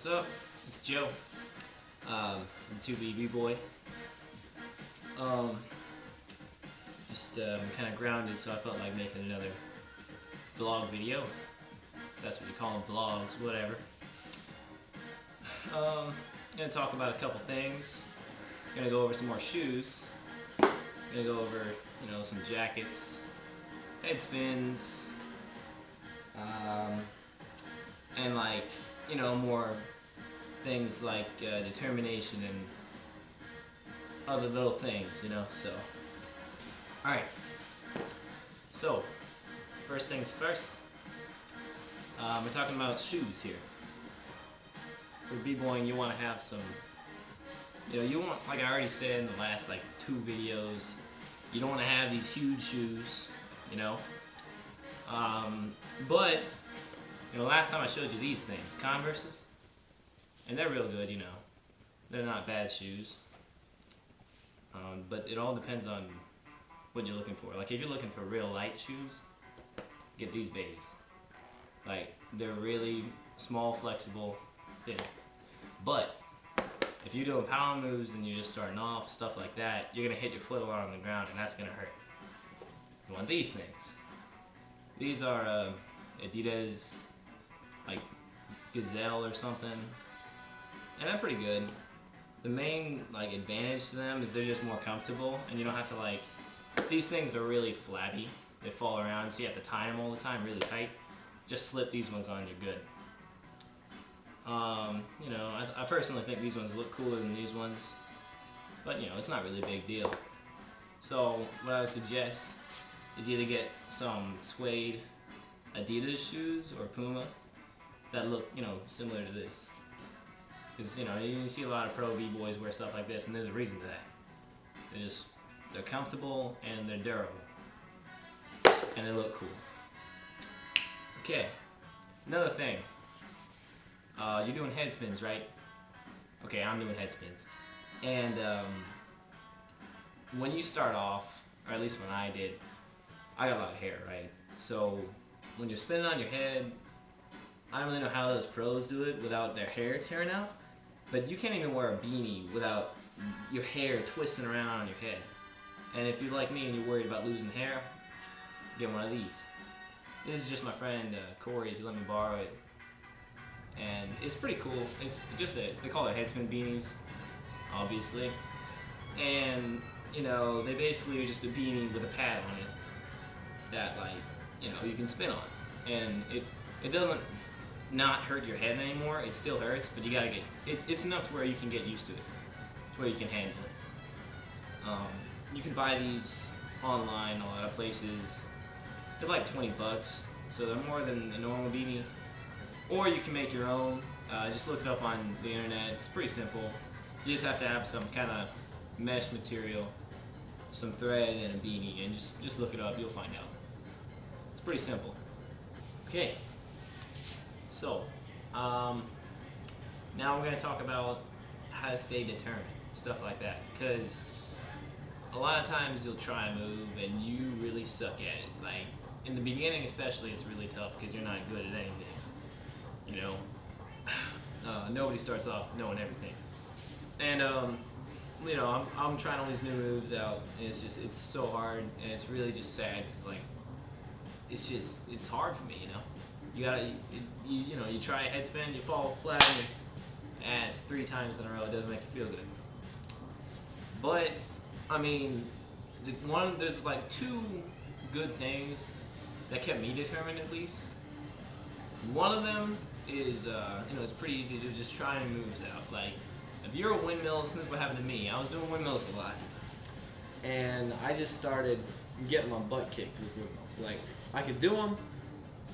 What's up? It's Joe from ToBeBboy. Just kind of grounded, so I felt like making another vlog video. That's what you call them, vlogs, whatever. Gonna talk about a couple things. Gonna go over some more shoes. Gonna go over, some jackets, head spins, and more things like determination and other little things, so. Alright. So, first things first. We're talking about shoes here. For b-boying, you want to have some, you want, like I already said in the last 2 videos, you don't want to have these huge shoes, but, last time I showed you these things, Converses, and they're real good, they're not bad shoes, but it all depends on what you're looking for. Like if you're looking for real light shoes, get these babies. Like they're really small, flexible, thin. But if you're doing power moves and you're just starting off, stuff like that, you're gonna hit your foot a lot on the ground and that's gonna hurt. You want these things. These are Adidas, Gazelle or something, and they're pretty good. The main advantage to them is they're just more comfortable, and you don't have to these things are really flabby. They fall around, so you have to tie them all the time really tight. Just slip these ones on, you're good. I personally think these ones look cooler than these ones, but it's not really a big deal. So what I would suggest is either get some suede Adidas shoes or Puma that look, similar to this. Because, you see a lot of pro b-boys wear stuff like this, and there's a reason to that. They're comfortable and they're durable. And they look cool. Okay, another thing. You're doing head spins, right? Okay, I'm doing head spins. And when you start off, or at least when I did, I got a lot of hair, right? So when you're spinning on your head, I don't really know how those pros do it without their hair tearing out, but you can't even wear a beanie without your hair twisting around on your head. And if you're like me and you're worried about losing hair, get one of these. This is just my friend Corey's. He let me borrow it, and it's pretty cool. It's just they call it head spin beanies, obviously, and they basically are just a beanie with a pad on it that you can spin on, and it doesn't not hurt your head anymore. It still hurts, but you gotta get it's enough to where you can get used to it, to where you can handle it. You can buy these online a lot of places. They're like $20, so they're more than a normal beanie. Or you can make your own. Just look it up on the internet. It's pretty simple. You just have to have some kind of mesh material, some thread, and a beanie, and just look it up. You'll find out. It's pretty simple. Okay. So, now we're going to talk about how to stay determined, stuff like that, because a lot of times you'll try a move and you really suck at it. In the beginning especially, it's really tough because you're not good at anything, nobody starts off knowing everything. And, I'm trying all these new moves out, and it's so hard, and it's really just sad, because, it's hard for me, You gotta, you try a head spin, you fall flat on your ass 3 times in a row, it doesn't make you feel good. But, there's 2 good things that kept me determined at least. One of them is, it's pretty easy to do, just trying moves out. If you're a windmill, this is what happened to me. I was doing windmills a lot. And I just started getting my butt kicked with windmills. I could do them,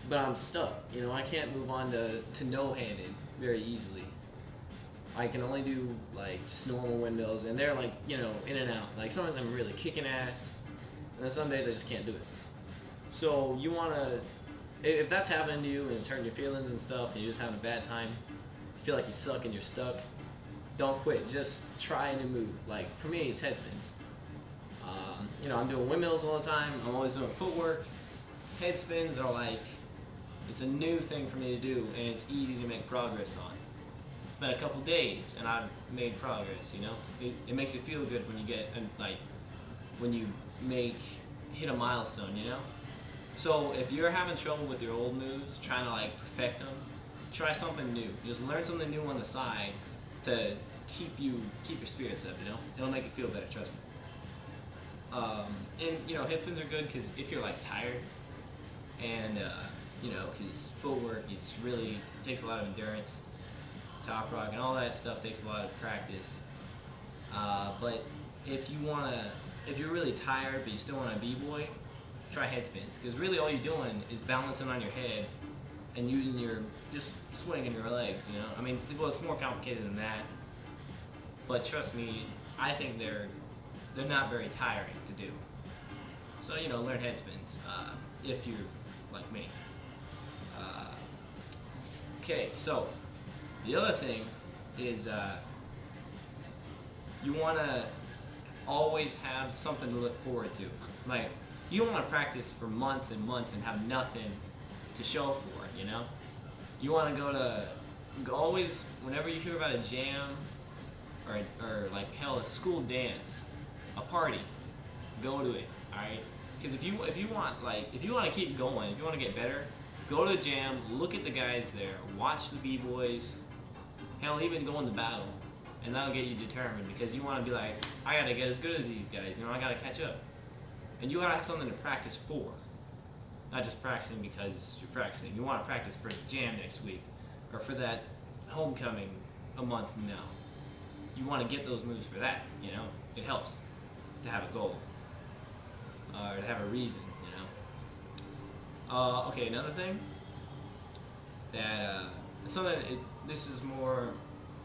but I'm stuck. I can't move on to no-handed very easily. I can only do just normal windmills, and they're in and out. Sometimes I'm really kicking ass, and then some days I just can't do it. So you wanna, if that's happening to you and it's hurting your feelings and stuff, and you're just having a bad time, you feel like you suck and you're stuck, don't quit. Just try a new move. For me, it's head spins. I'm doing windmills all the time. I'm always doing footwork. Head spins are it's a new thing for me to do, and it's easy to make progress on. been a couple days and I've made progress. You know, it makes you feel good when you get like when you hit a milestone. You know. So if you're having trouble with your old moves, trying to like perfect them, try something new. Just learn something new on the side to keep your spirits up. You know, it'll make you feel better. Trust me. And you know, head spins are good because if you're like tired, and you know, because footwork is really takes a lot of endurance, top rock and all that stuff takes a lot of practice. But if you're really tired but you still want to b-boy, try head spins because really all you're doing is balancing on your head and using just swinging your legs. You know, I mean, it's more complicated than that. But trust me, I think they're not very tiring to do. So you know, learn head spins if you're like me. Okay, so the other thing is you want to always have something to look forward to. Like, you don't want to practice for months and months and have nothing to show for it, you know? You want to always, whenever you hear about a jam or like hell, a school dance, a party, go to it, alright? Because if you want to keep going, if you want to get better, go to the jam, look at the guys there, watch the b-boys, hell, even go in the battle, and that'll get you determined because you want to be like, I gotta get as good as these guys, you know, I gotta catch up. And you gotta have something to practice for, not just practicing because you're practicing. You want to practice for the jam next week, or for that homecoming a month from now. You want to get those moves for that, you know. It helps to have a goal, or to have a reason, you know. Okay, another thing that this is more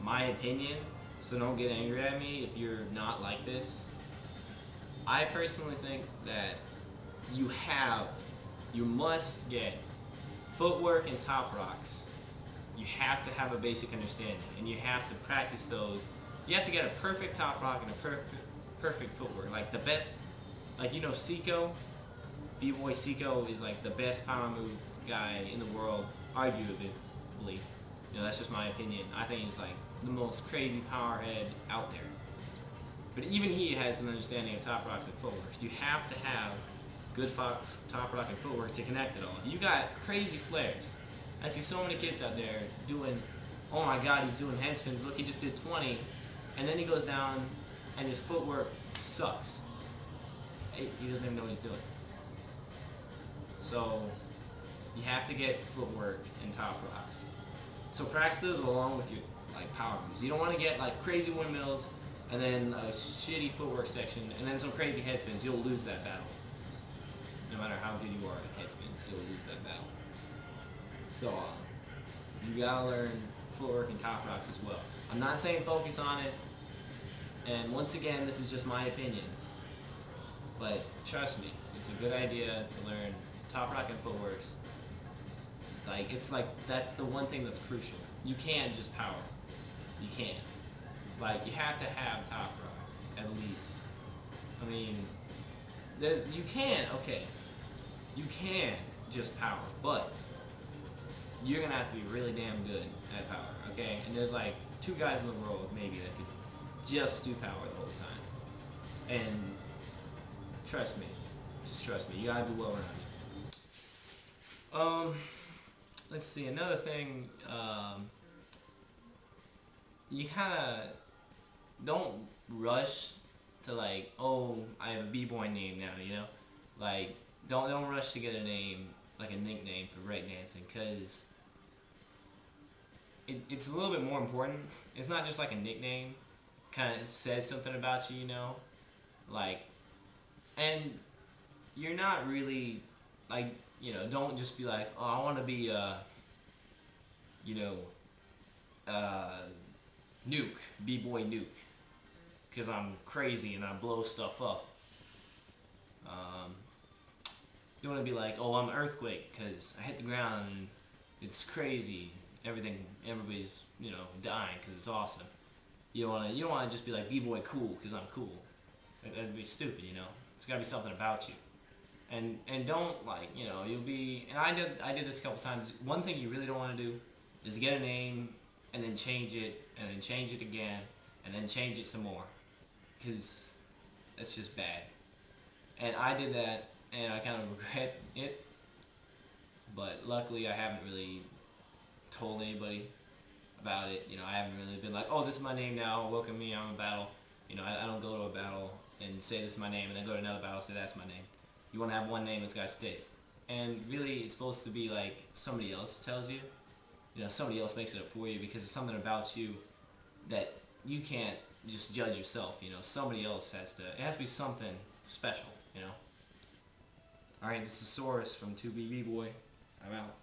my opinion, so don't get angry at me if you're not like this. I personally think that you must get footwork and top rocks. You have to have a basic understanding, and you have to practice those. You have to get a perfect top rock and a perfect footwork. Like the best, like you know, Seiko, B-Boy Seiko is like the best power move guy in the world, arguably. You know, that's just my opinion. I think he's like the most crazy power head out there. But even he has an understanding of top rocks and footworks. You have to have good top rock and footwork to connect it all. You got crazy flares. I see so many kids out there doing, oh my god, he's doing head spins. Look, he just did 20. And then he goes down and his footwork sucks. He doesn't even know what he's doing. So you have to get footwork and top rocks. So practice those along with your like power moves. You don't want to get like crazy windmills and then a shitty footwork section, and then some crazy head spins. You'll lose that battle. No matter how good you are at head spins, you'll lose that battle. So you gotta learn footwork and top rocks as well. I'm not saying focus on it, and once again, this is just my opinion. But trust me, it's a good idea to learn top rock and footworks. Like, it's like, that's the one thing that's crucial. You can't just power. You can't. Like, you have to have top rock, at least. I mean, you can just power, but you're gonna have to be really damn good at power, okay? And there's like 2 guys in the world, maybe, that could just do power the whole time. And trust me, just trust me, you gotta do well around you. Let's see, another thing, you kinda don't rush to like, oh, I have a b-boy name now, you know? Like, don't rush to get a name, like a nickname for breakdancing, because it's a little bit more important. It's not just like a nickname, kind of says something about you, you know? Like, and you're not really, like, you know, don't just be like, oh, I want to be, you know, Nuke, B-Boy Nuke, because I'm crazy and I blow stuff up. You want to be like, oh, I'm Earthquake, because I hit the ground and it's crazy. Everybody's, you know, dying because it's awesome. You don't want to just be like B-Boy Cool, because I'm cool. That'd be stupid, you know. It's got to be something about you. And don't, like, you know, you'll be, and I did this a couple times. One thing you really don't want to do is get a name and then change it, and then change it again, and then change it some more, because it's just bad. And I did that, and I kind of regret it, but luckily I haven't really told anybody about it. You know, I haven't really been like, oh, this is my name now, welcome me, I'm a battle. You know, I don't go to a battle and say this is my name, and then go to another battle and say that's my name. You want to have one name that's got to stick. And really, it's supposed to be like somebody else tells you. You know, somebody else makes it up for you, because it's something about you that you can't just judge yourself. You know, somebody else has to. It has to be something special. You know. All right, this is Saurus from ToBeBboy. I'm out.